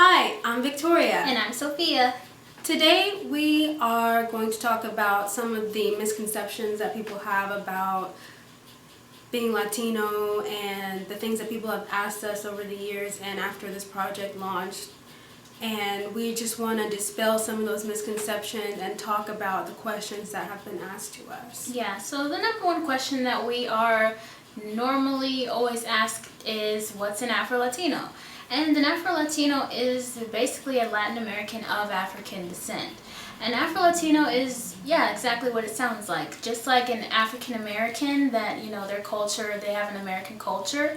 Hi, I'm Victoria. And I'm Sophia. Today we are going to talk about some of the misconceptions that people have about being Latino and the things that people have asked us over the years and after this project launched. And we just want to dispel some of those misconceptions and talk about the questions that have been asked to us. Yeah, so the number one question that we are normally always asked is, what's an Afro Latino? And an Afro Latino is basically a Latin American of African descent. An Afro Latino is, exactly what it sounds like. Just like an African American that, their culture, they have an American culture,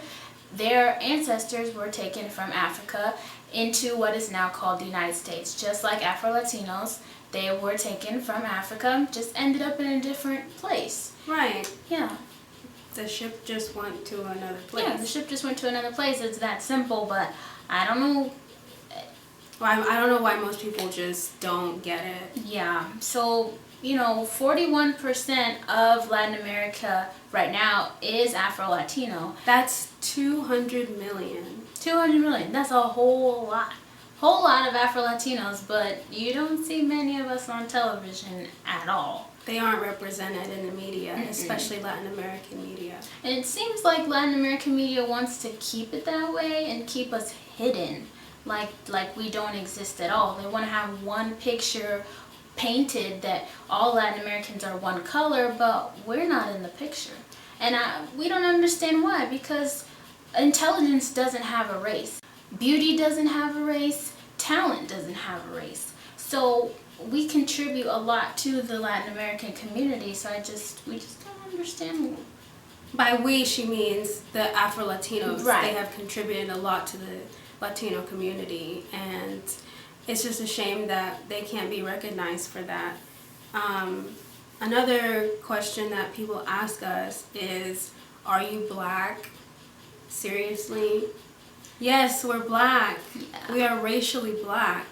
their ancestors were taken from Africa into what is now called the United States. Just like Afro Latinos, they were taken from Africa, just ended up in a different place. Right. Yeah. The ship just went to another place. Yeah, the ship just went to another place. It's that simple, but I don't know. Well, I don't know why most people just don't get it. Yeah, so 41% of Latin America right now is Afro-Latino. That's 200 million. 200 million, that's a whole lot. Whole lot of Afro-Latinos, but you don't see many of us on television at all. They aren't represented in the media, especially Latin American media. And it seems like Latin American media wants to keep it that way and keep us hidden, like we don't exist at all. They want to have one picture painted that all Latin Americans are one color, but we're not in the picture. And we don't understand why, because intelligence doesn't have a race. Beauty doesn't have a race. Talent doesn't have a race. So we contribute a lot to the Latin American community, so we just don't understand. By we, she means the Afro-Latinos. Right. They have contributed a lot to the Latino community, and it's just a shame that they can't be recognized for that. Another question that people ask us is, are you black? Seriously? Yes, we're black. Yeah. We are racially black.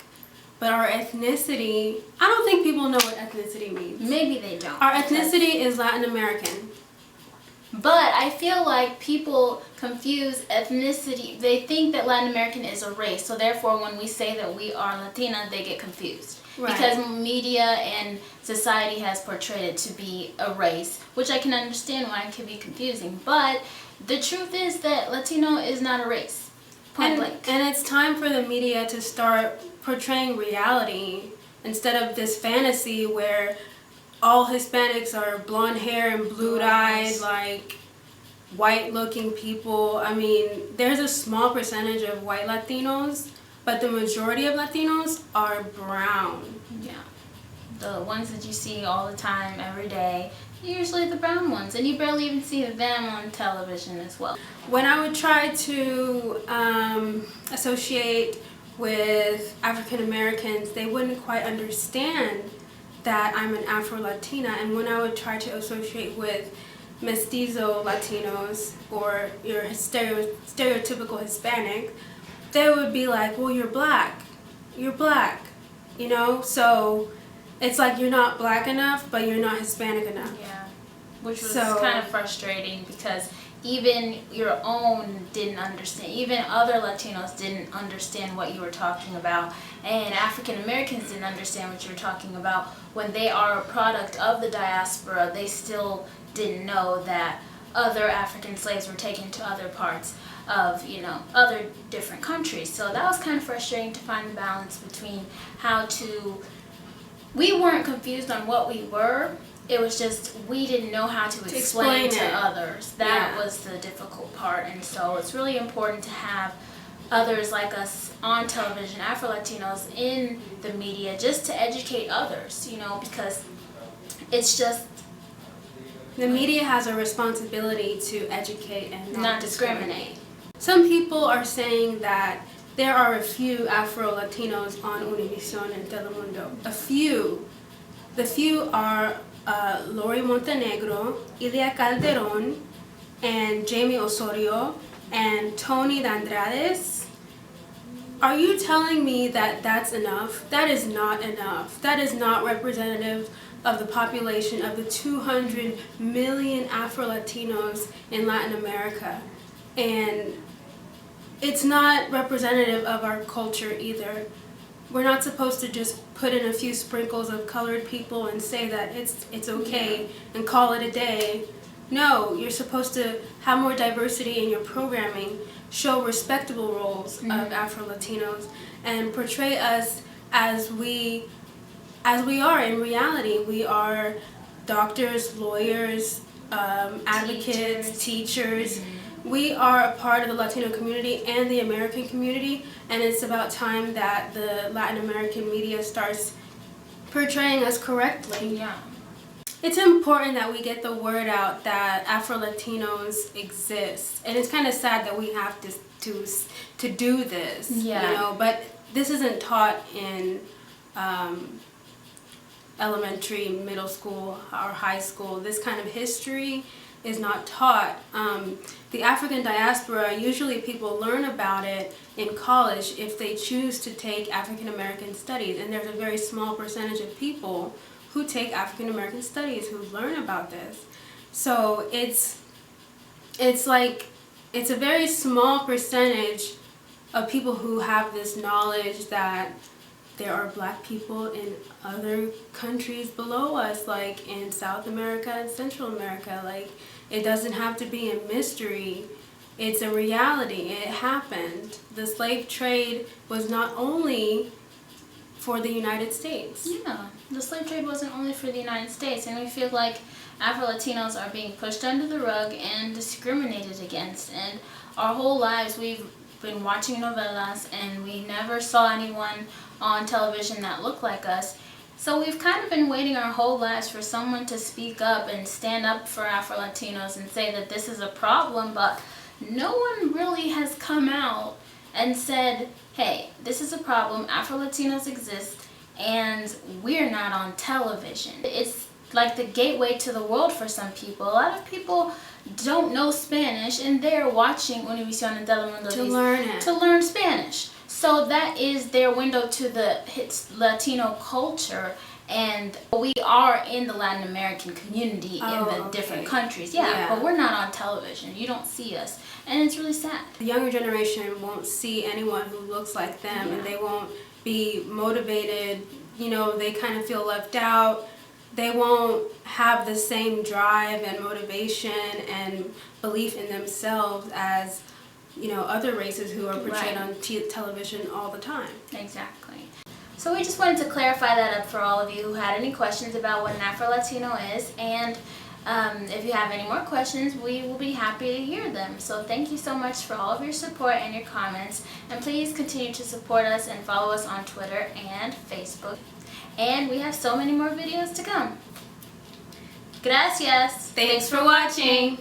But our ethnicity, I don't think people know what ethnicity means. Maybe they don't. Our ethnicity is Latin American. But I feel like people confuse ethnicity. They think that Latin American is a race, so therefore when we say that we are Latina, they get confused. Right. Because media and society has portrayed it to be a race, which I can understand why it can be confusing. But the truth is that Latino is not a race. Point blank. And it's time for the media to start portraying reality instead of this fantasy where all Hispanics are blonde hair and blue-eyed, like white-looking people. I mean, there's a small percentage of white Latinos, but the majority of Latinos are brown. Yeah. The ones that you see all the time, every day, usually the brown ones, and you barely even see them on television as well. When I would try to associate with African Americans, they wouldn't quite understand that I'm an Afro-Latina, and when I would try to associate with mestizo Latinos or your stereotypical Hispanic, they would be like, well, you're black, so it's like you're not black enough, but you're not Hispanic enough. Yeah, which was kind of frustrating because even your own didn't understand, even other Latinos didn't understand what you were talking about, and African Americans didn't understand what you were talking about. When they are a product of the diaspora, they still didn't know that other African slaves were taken to other parts of, other different countries. So that was kind of frustrating to find the balance between we weren't confused on what we were. It was just we didn't know how to explain to others. That was the difficult part. And so it's really important to have others like us on television, Afro-Latinos in the media, just to educate others, because it's just... The media has a responsibility to educate and not discriminate. Some people are saying that there are a few Afro-Latinos on Univision and Telemundo. A few. The few are Lori Montenegro, Ilia Calderon, and Jamie Osorio, and Tony D'Andrades. Are you telling me that that's enough? That is not enough. That is not representative of the population of the 200 million Afro-Latinos in Latin America. And it's not representative of our culture either. We're not supposed to just put in a few sprinkles of colored people and say that it's okay and call it a day. No, you're supposed to have more diversity in your programming, show respectable roles of Afro-Latinos, and portray us as we are in reality. We are doctors, lawyers, advocates, teachers. We are a part of the Latino community and the American community, and it's about time that the Latin American media starts portraying us correctly. Yeah. It's important that we get the word out that Afro-Latinos exist, and it's kind of sad that we have to do this, you know, but this isn't taught in elementary, middle school, or high school. This kind of history is not taught. The African diaspora, usually people learn about it in college if they choose to take African American studies, and there's a very small percentage of people who take African American studies who learn about this. So it's a very small percentage of people who have this knowledge that there are black people in other countries below us, like in South America and Central America. Like, it doesn't have to be a mystery. It's a reality. It happened. The slave trade was not only for the United States. Yeah, the slave trade wasn't only for the United States, and we feel like Afro-Latinos are being pushed under the rug and discriminated against. And our whole lives we've been watching novelas, and we never saw anyone on television that looked like us. So we've kind of been waiting our whole lives for someone to speak up and stand up for Afro-Latinos and say that this is a problem, but no one really has come out and said, hey, this is a problem, Afro-Latinos exist, and we're not on television. It's like the gateway to the world for some people. A lot of people don't know Spanish, and they're watching Univision and Telemundo to learn Spanish. So that is their window to the Latino culture, and we are in the Latin American community in the different countries. Yeah, but we're not on television. You don't see us, and it's really sad. The younger generation won't see anyone who looks like them, and they won't be motivated. You know, they kind of feel left out. They won't have the same drive and motivation and belief in themselves as, you know, other races who are portrayed on television all the time. Exactly. So we just wanted to clarify that up for all of you who had any questions about what an Afro-Latino is, and if you have any more questions, we will be happy to hear them. So thank you so much for all of your support and your comments, and please continue to support us and follow us on Twitter and Facebook. And we have so many more videos to come. Gracias. Thanks for watching.